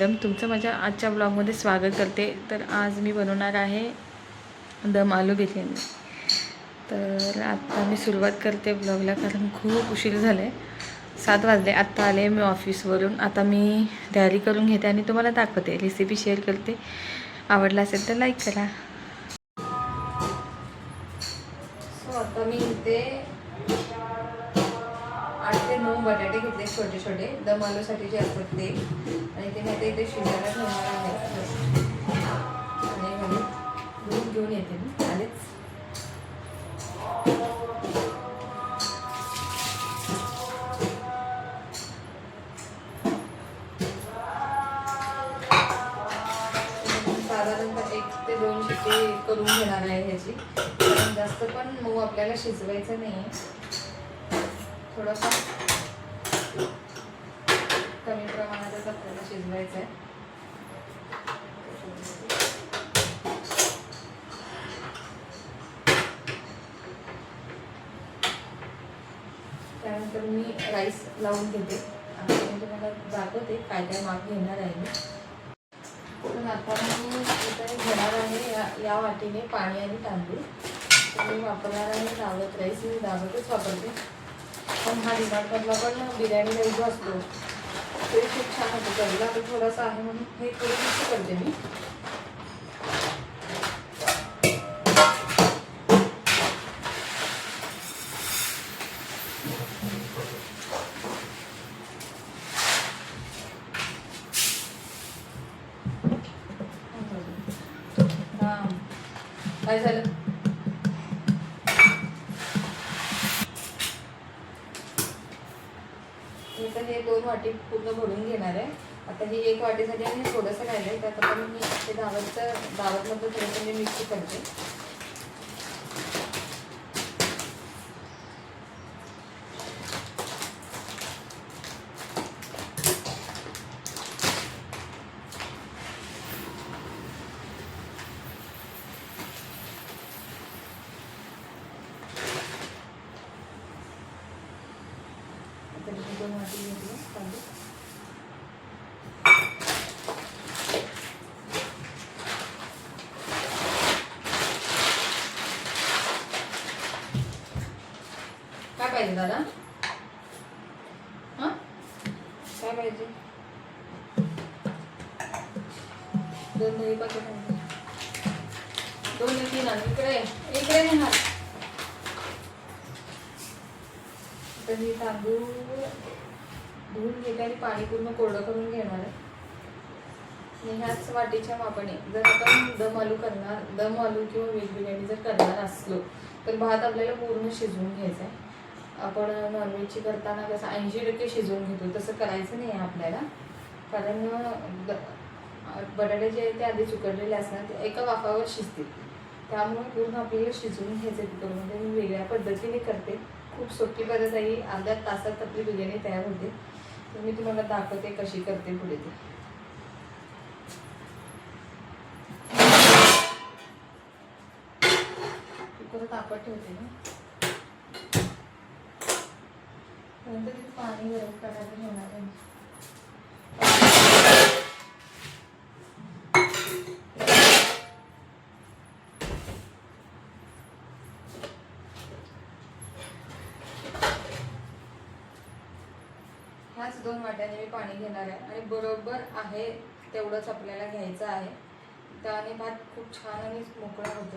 नीलम, तुमचं माझ्या आजच्या ब्लॉगमध्ये स्वागत करते. तर आज मी बनवणार आहे दम आलू बिर्याणी. तर आत्ता मी सुरुवात करते ब्लॉगला, कारण खूप उशीर झाला आहे. 7 वाजले. आत्ता आले मी ऑफिसवरून. आता मी तयारी करून घेते आणि तुम्हाला दाखवते, रेसिपी शेअर करते. आवडला असेल तर लाईक करा. सो आता मी इथे 8 ते 9 बटाटे घेतले, छोटे छोटे दम आलूसाठी जे असतात ते. आणि ते नाही इथे शिजायला ठेवणार आहे. आणि दूध घेऊन येते मी आलेच. साधारणतः 1 ते 2 शिट्टी करून घेणार आहे ह्याची. जास्त पण मऊ आपल्याला शिजवायचं नाही आहे, थोडंसं कमी प्रमाणातच आपल्याला शिजवायचं आहे. त्यानंतर मी राईस लावून घेते आणि मी तुम्हाला दाखवते काय काय माप घेणार आहे मी. पण आता मी इथे घेणार आहे या वाटीने पाणी आणि तांदूळ. तर मी वापरणार आहे दावत राईस. मी दावतच वापरते, पण हा डिमार्टमधला पण बिर्याणी राईस जो असतो ते खूप छान होतं. चवीला तर थोडासा आहे म्हणून हे थोडं मिक्स करते मी. काय झालं? मी तर हे 2 वाटी पूर्ण भरून घेणार आहे. आता ही 1 वाटीसाठी आणि थोडंसं राहिलं आहे, त्यात आता मी ते दावतमधलं थोडंसं मी मिक्स करते. आता मी 2 वाटी घेतलं तांदूळ. काय पाहिजे दादा? हां, काय पाहिजे? 2 दही पाकिट आहे. 2 ते 3 आणि इकडे नेणार. तर मी तांदूळ धुवून घेते आणि पाणी पूर्ण कोरडं करून घेणार आहे. आणि ह्याच वाटीच्या मापाने जर आपण दम आलू किंवा व्हेज बिर्याणी जर करणार असलो तर भात आपल्याला पूर्ण शिजवून घ्यायचा आहे. आपण नॉनव्हेजची करताना कसं 80% शिजवून घेतो, तसं करायचं नाही आहे आपल्याला. कारण बटाटे जे आहेत ते आधीच उकडलेले असणार, ते एका वाफावर शिजतील. त्यामुळे पूर्ण आपल्याला शिजवून घ्यायचं तिकडून. म्हणजे मी वेगळ्या पद्धतीने करते. खूप सोपी पद्धत आहे. अर्ध्या तासात आपली बिर्याणी तयार होते. तर मी तुम्हाला दाखवते कशी करते पुढे ते. कुकर तापत ठेवते ना, नंतर तिथे पाणी गरम करायला ठेवणार आहे. ह्याच 2 वाट्याने मी पाणी घेणार आहे आणि बरोबर आहे तेवढंच आपल्याला घ्यायचं आहे. त्याने भात खूप छान आणि मोकळा होतो.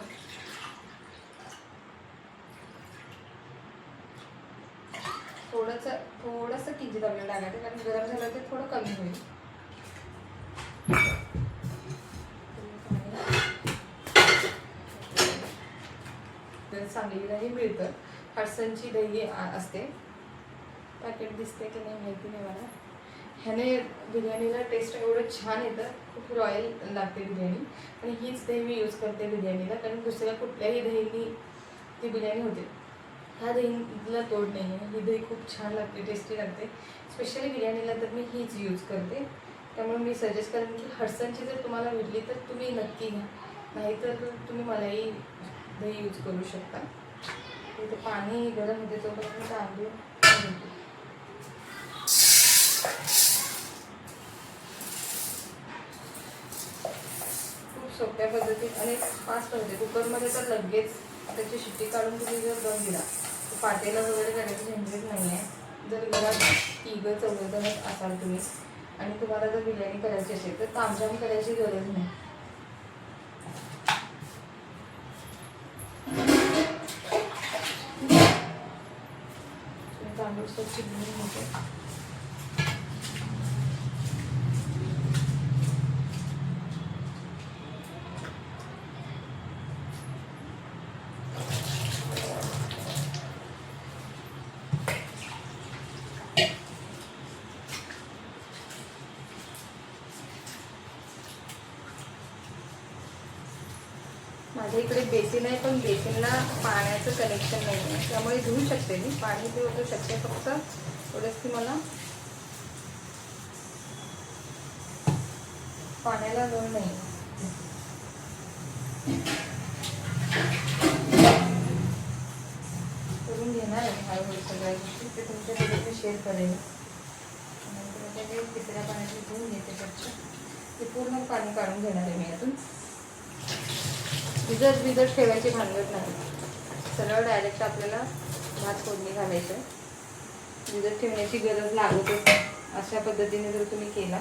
थोडंसं किंचित आपल्याला टाकायचं, कारण गरम झालं ते थोडं कमी होईल. सांगलीलाही मिळतं, हडसनची दही असते. पॅकेट दिसते की नाही माहिती नाही मला. ह्याने बिर्याणीला टेस्ट एवढं छान येतं, खूप रॉयल लागते बिर्याणी. आणि हीच दही मी यूज करते बिर्याणीला, कारण दुसऱ्या कुठल्याही दहीनी ती बिर्याणी होते. ह्या दहीला तोड नाही आहे. ही दही खूप छान लागते, टेस्टी लागते. स्पेशली बिर्याणीला तर मी हीच यूज करते. त्यामुळे मी सजेस्ट करेन की हडसनची जर तुम्हाला भेटली तर तुम्ही नक्की घ्या, नाहीतर तुम्ही मलाही दही यूज करू शकता. इथे पाणी गरम होते तोपर्यंत तांदूळ घालते. सोप्या पद्धतीत आणि फास्ट होते. कुकरमध्ये तर लगेच त्याची शिट्टी काढून तुम्ही जर दम दिला तर पातेला वगैरे करायची झंझट नाही आहे. जर घरात तिघं चौघं असाल तुम्ही आणि तुम्हाला जर बिर्याणी करायची असेल तर तामझाम करायची गरज नाही. तांदूळ स्वच्छ धुवून घ्यायचे. माझ्या इकडे बेसिन आहे पण बेसिनला पाण्याचं कनेक्शन नाही आहे, त्यामुळे धुवू शकते मी. पाणी पिवू शकते, फक्त थोडंच की मला पाण्याला लोण नाही. करून घेणार आहे हळूहळू सगळ्या गोष्टी, ते तुमच्याकडे मी शेअर करेन. नंतर आता ते तिसऱ्या पाण्याची धुवून घेते स्वच्छ. ते पूर्ण पाणी काढून घेणार आहे मी यातून. विजत ठेवायची भानगड नाही, सरळ डायरेक्ट आपल्याला भात फोडणी घालायचं. विजत ठेवण्याची गरज लागतच अशा पद्धतीने जर तुम्ही केला.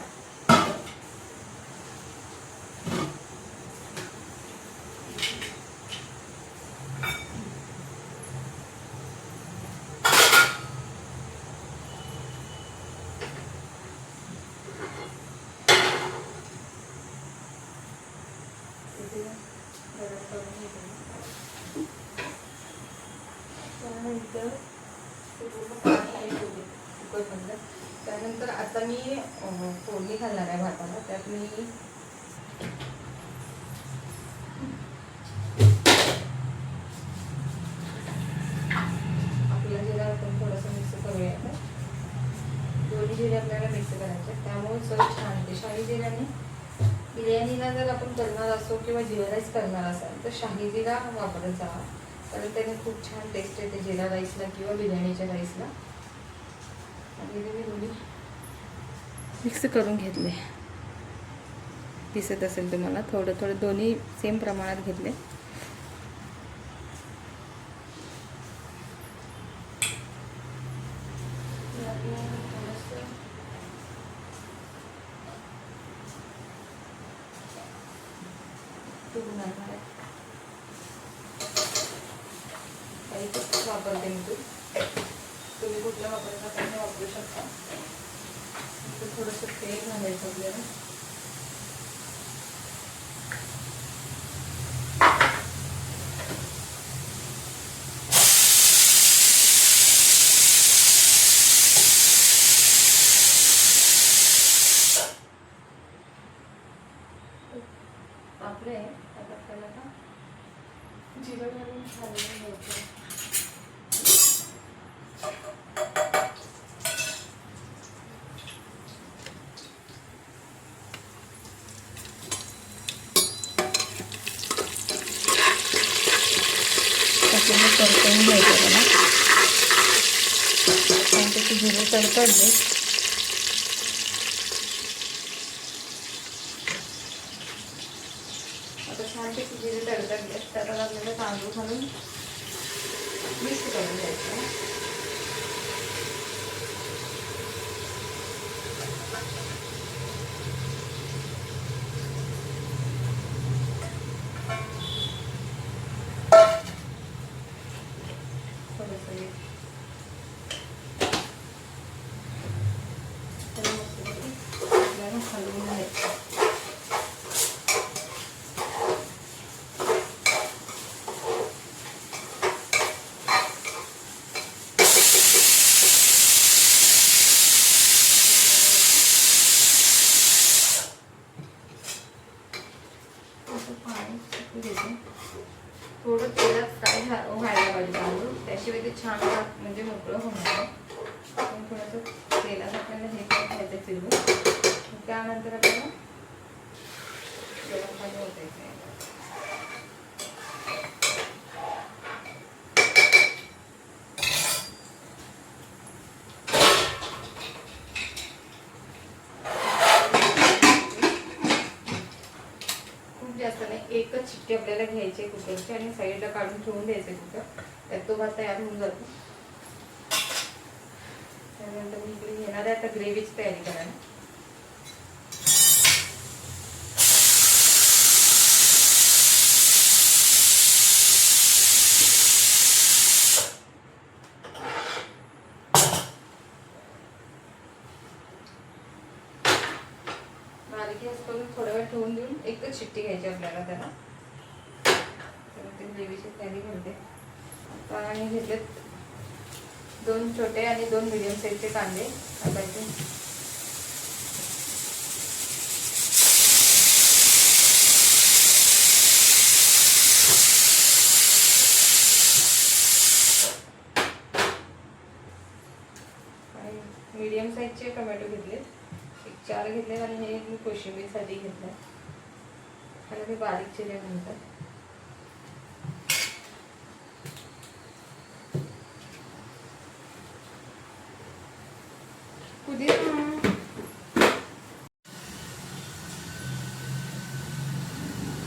त्यानंतर कुकरमधलं त्यानंतर आता मी फोडणी घालणार आहे भाताला. त्यात मी आपला जिरा आपण थोडंसं मिक्स करूया. दोन्ही जिरे आपल्याला मिक्स करायचे, त्यामुळे चव छान येते. शाही जिऱ्याने बिर्याणीला जर आपण करणार असो किंवा जिरा राईस करणार असाल तर शाही जिरा वापरत जावा, कारण त्याने खूप छान टेस्ट येते जिरा राईसला किंवा बिर्याणीच्या राईसला. आणि मी दोन्ही मिक्स करून घेतले, दिसत असेल तुम्हाला. थोडं थोडं दोन्ही सेम प्रमाणात घेतले. वापरते मी तूप, तुम्ही कुठलं वापरता त्याने वापरू शकता. थोडंसं तेल घालायचं आपल्याला. आपले आता आपल्याला जिरं घालून घालून घ्यायचं. परतवून घ्यायचं त्याला. त्याचे जिरे तडतडले. आता छानपैकी जिरे तडतडले त्यात आपल्याला तांदूळ घालून मिक्स करून घ्यायचं. हलवून घ्यायचं. पाणी देते. थोडं तेलात फ्राय व्हायला पाहिजे तांदूळ, त्याशिवाय ते छान म्हणजे मोकळं होणार. थोडंसं तेलात आपल्याला हे घ्यायचं फिरवून. त्यानंतर आपल्याला गरम पाणी ओतायचं. खूप खूप जास्त नाही, एकच शिट्टी आपल्याला घ्यायची आहे कुकरची आणि साईडला काढून ठेवून द्यायचं कुकर. त्यात तो भात तयार होऊन जातो. त्यानंतर मी इकडे घेणार आहे आता ग्रेव्हीची तयारी करायला. बारीक गॅस करून थोडा वेळ ठेवून देऊन एकच शिट्टी घ्यायची आपल्याला त्याला. तर ते ग्रेव्हीची तयारी करते. आता आणि घेतलेत 2 छोटे आणि 2 मीडियम साईजचे कांदे टाकायचे. आणि मीडियम साईजचे टोमॅटो घेतले, 4 घेतले आणि हे मी कोशिंबीरसाठी घेतलं. त्याला मी बारीक चिरल्यानंतर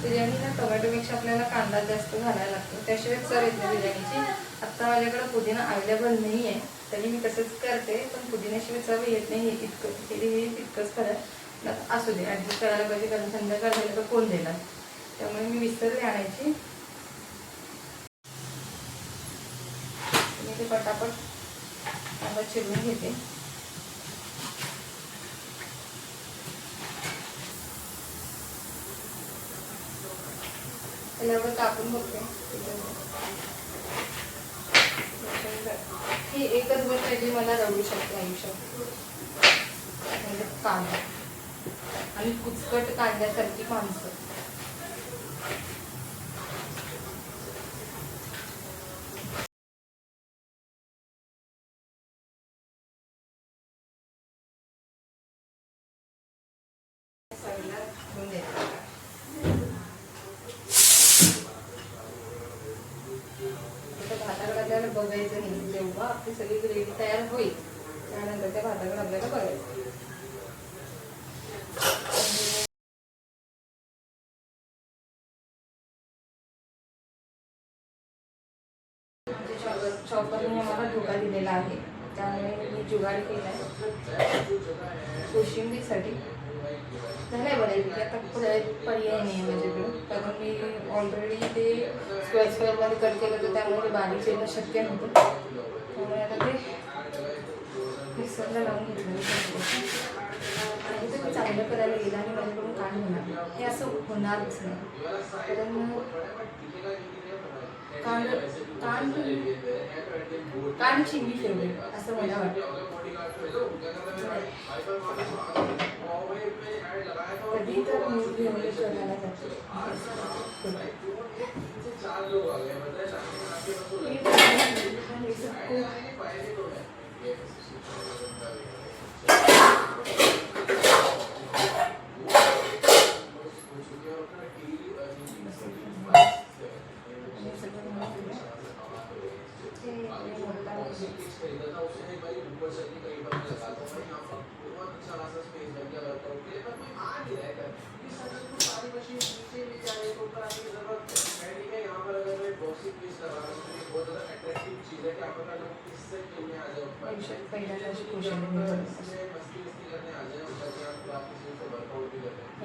बिर्याणीला टोमॅटोपेक्षा आपल्याला कांदा जास्त घालायला लागतो, त्याशिवाय चव येत नाही बिर्याणीची. आत्ता माझ्याकडे पुदिना अवेलेबल नाही आहे, तरी मी तसंच करते, पण पुदिन्याशिवाय चव येत नाही. हे तितकंच खरं असू दे, ॲडजस्ट करायला पाहिजे, कारण संध्याकाळ झालं तर कोण देणार. त्यामुळे मी विसरले आणायची. मी ते पटापट कांदा चिरून घेते. त्याला एवढं कापून बघते. ही एकच गोष्ट आहे जी मला रडू शकते आयुष्यात, म्हणजे कांदा आणि कुचकट कांद्यासारखी माणसं. भाताकडे आपल्याला बघायचं नाही, जेव्हा आपली सगळी ग्रेव्ही तयार होईल त्यानंतर त्या भाताकडे आपल्याला बघायचं. चॉपरने आम्हाला धोका दिलेला आहे, त्यामुळे मी जुगाड केला आहे कोशिंबीरसाठी. झालंय बऱ्यापैकी, आता पर्याय नाही आहे माझ्याकडे, कारण मी ऑलरेडी ते स्क्वेअरमध्ये कट केलं होतं, त्यामुळे ते बारीक चिरणं शक्य नव्हतं. त्यामुळे आता ते मिक्सरला लावून घेतलं आणि ते चांगलं करायला गेलं आणि माझ्याकडून कांड होणार, हे असं होणारच नाही. कारण कांड चिंगी फेवरेट असं मला वाटतं. कधी तर मूड घेऊन करायला जाते.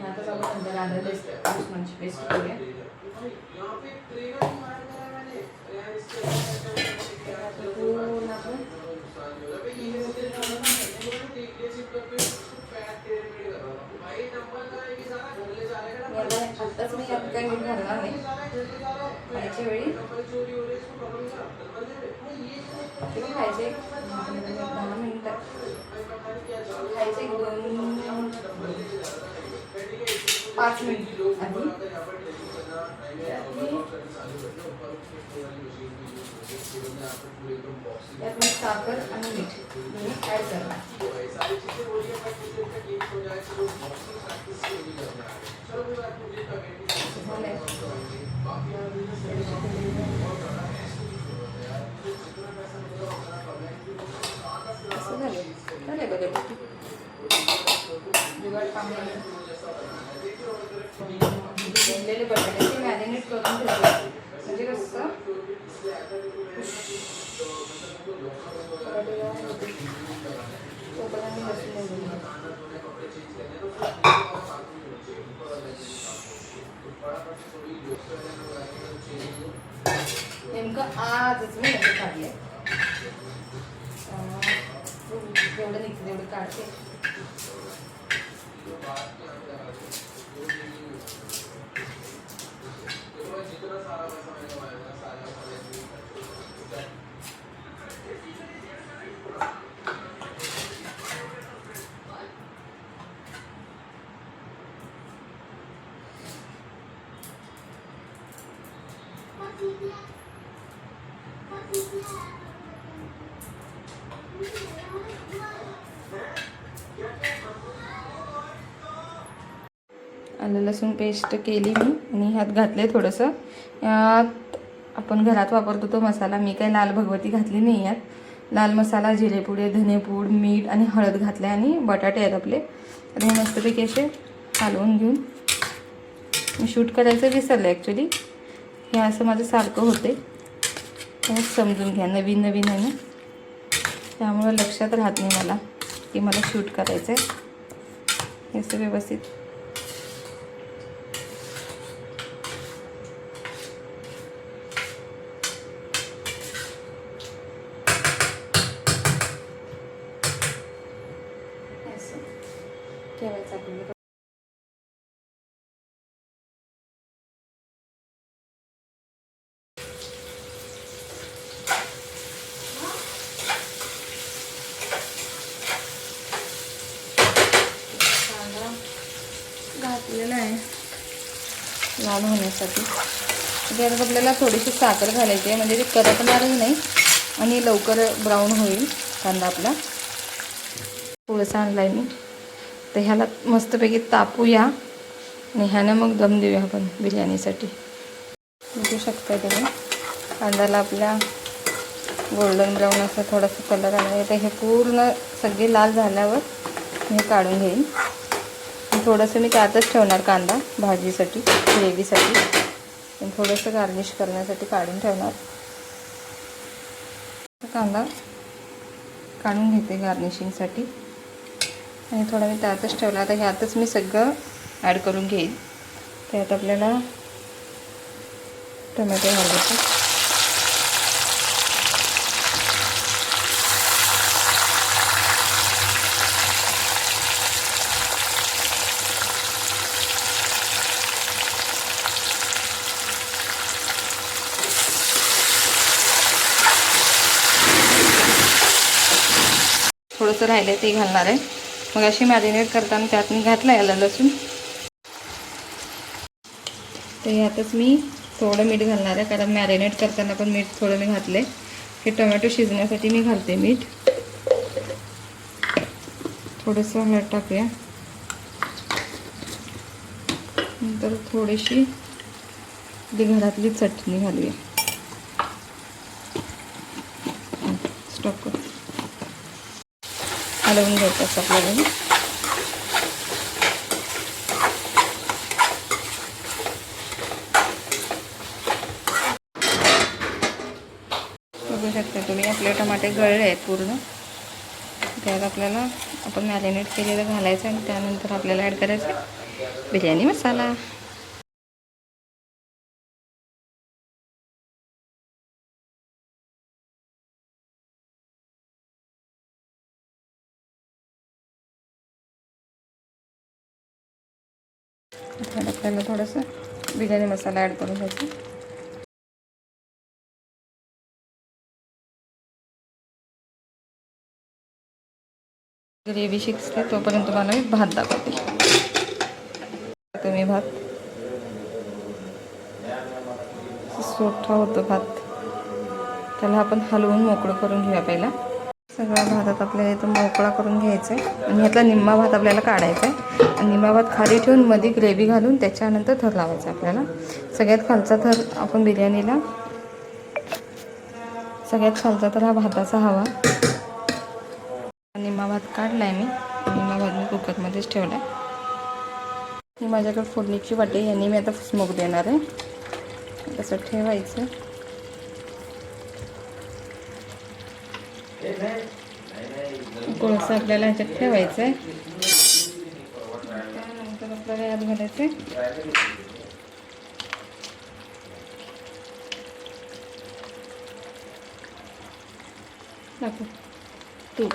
आता जाऊन नंतर आलं दुश्मनची पेस्ट करूया. आत्ताच मी यात काही मीठ घालणार नाही, खायच्या वेळी किती खायचे 10 मिनिटं खायचे, 5 मिनिट आधी त्यात मी साखर आणि मीठ ॲड करणार. असं झालं बघा जुगाड काम शिजलेले बटाटे ते मॅरिनेट करून ठेवले, म्हणजे कसं नेमकं आजच मी मध्ये काढले, जेवढं निघते तेवढं काढते. आलं लसूण पेस्ट केली मी आणि ह्यात घातले थोडंसं. यात आपण घरात वापरतो तो मसाला, मी काही लाल भगवती घातली नाही. यात लाल मसाला, जिरेपुडे, धनेपूड, मीठ आणि हळद घातले आणि बटाटे आहेत आपले. आणि हे मस्तपैकी असे हलवून घेऊन, मी शूट करायचं विसरले ॲक्च्युली. हे असं माझं सारखं होते, समजून घ्या, नवीन नवीन आहे ना, त्यामुळं लक्षात राहत नाही मला की मला शूट करायचं आहे. हे असं व्यवस्थित ठेवायचं आपल्याला. घातलेलं आहे लाल होण्यासाठी. त्यात आपल्याला थोडीशी साखर घालायची आहे, म्हणजे ते करपणारही नाही आणि लवकर ब्राऊन होईल कांदा आपला. थोडंसं आणला आहे मी, तर ह्याला मस्तपैकी तापूया आणि ह्यानं मग दम देऊया आपण बिर्याणीसाठी. बघू शकता तुम्ही कांद्याला आपल्या गोल्डन ब्राऊन असा थोडासा कलर आला आहे. तर हे पूर्ण सगळे लाल झाल्यावर हे काढून घेईन. थोडंसं मी त्यातच ठेवणार कांदा भाजीसाठी, ग्रेव्हीसाठी, आणि थोडंसं गार्निश करण्यासाठी काढून ठेवणार. कांदा काढून घेते गार्निशिंगसाठी आणि थोडा मी त्यातच ठेवला. आता ह्यातच मी सगळं ॲड करून घेईन. त्यात आपल्याला टोमॅटो घालायचे, थोडंसं राहिलं ते घालणार आहे. मग अशी मॅरिनेट करताना त्यात मी घातलं आलं लसूण. तर यातच मी थोडं मीठ घालणार आहे, कारण मॅरिनेट करताना पण मीठ थोडं मी घातले. हे टोमॅटो शिजण्यासाठी मी घालते मीठ. थोडंसं हळद टाकूया, नंतर थोडीशी घरातली चटणी घालूया. स्टॉप कर, हलवून घ्यायचं आपल्याला. बघू शकता तुम्ही आपले टमाटे गळले आहेत पूर्ण. त्यात आपल्याला आपण मॅरिनेट केलेलं घालायचं आणि त्यानंतर आपल्याला ॲड करायचं बिर्याणी मसाला. त्यात आपल्याला थोडंसं बिर्याणी मसाला ॲड करून घ्यायचा. ग्रेव्ही शिजते तोपर्यंत तुम्हाला मी भात दाखवते. तुम्ही भात सोठा होतो भात, त्याला आपण हलवून मोकळं करून घेऊया. पहिला सगळ्या भातात आपल्याला इथं मोकळा करून घ्यायचा आहे आणि ह्यातला निम्मा भात आपल्याला काढायचा आहे. आणि निम्मा भात खाली ठेवून मध्ये ग्रेव्ही घालून त्याच्यानंतर थर लावायचा आपल्याला. सगळ्यात खालचा थर आपण बिर्याणीला, सगळ्यात खालचा तर हा भाताचा हवा. निम्मा भात काढला आहे मी, निम्मा भात मी कुकरमध्येच ठेवला आहे. ही माझ्याकडे फोडणीची वाटी, यांनी मी आता स्मोक देणार आहे. तसं ठेवायचं. कोळसा आपल्याला ह्याच्यात ठेवायचं आहे. त्यानंतर आपल्याला यात घालायचं आहे दाखव तूप.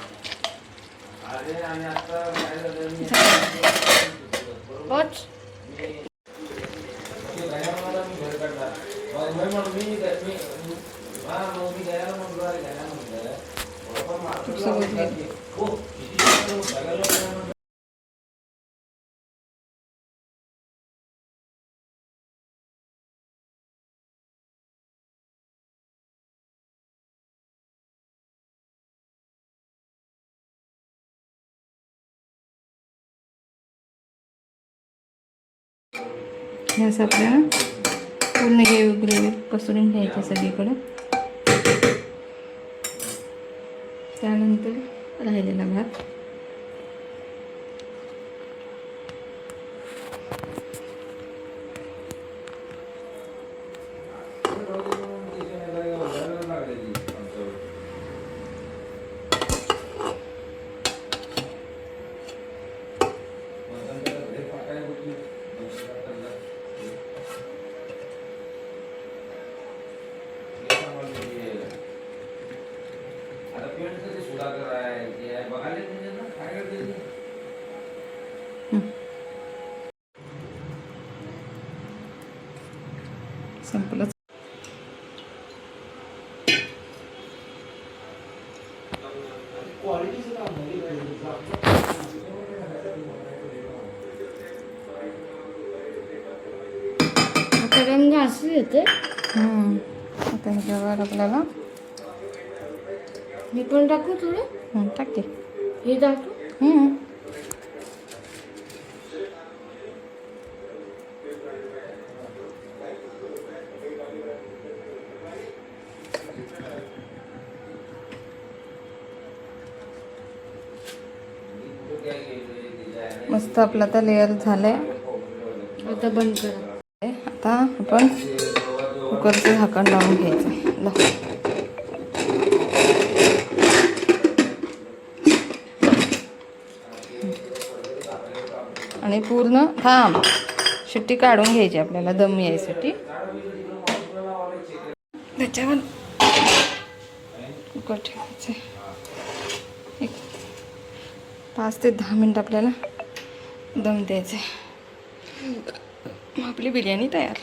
बस हे असं आपल्याला पूर्ण ग्रेव्ही पसरून घ्यायची सगळीकडं. त्यानंतर राहिलेला भात संपलं. आता रंग असं येते. आता ह्याच्यावर आपल्याला मी पण टाकू थोडं. टाक. हे टाकू. मस्त आपला आता लेअर झालंय. आता बंद करा. आता आपण कुकरचं झाकण लावून घ्यायचं. आणि पूर्ण थांब, शिट्टी काढून घ्यायची आपल्याला दम यायसाठी. त्याच्यावर कुकर ठेवायचं. 5 ते 10 मिनिट आपल्याला दम द्यायचे. आपली बिर्याणी तयार.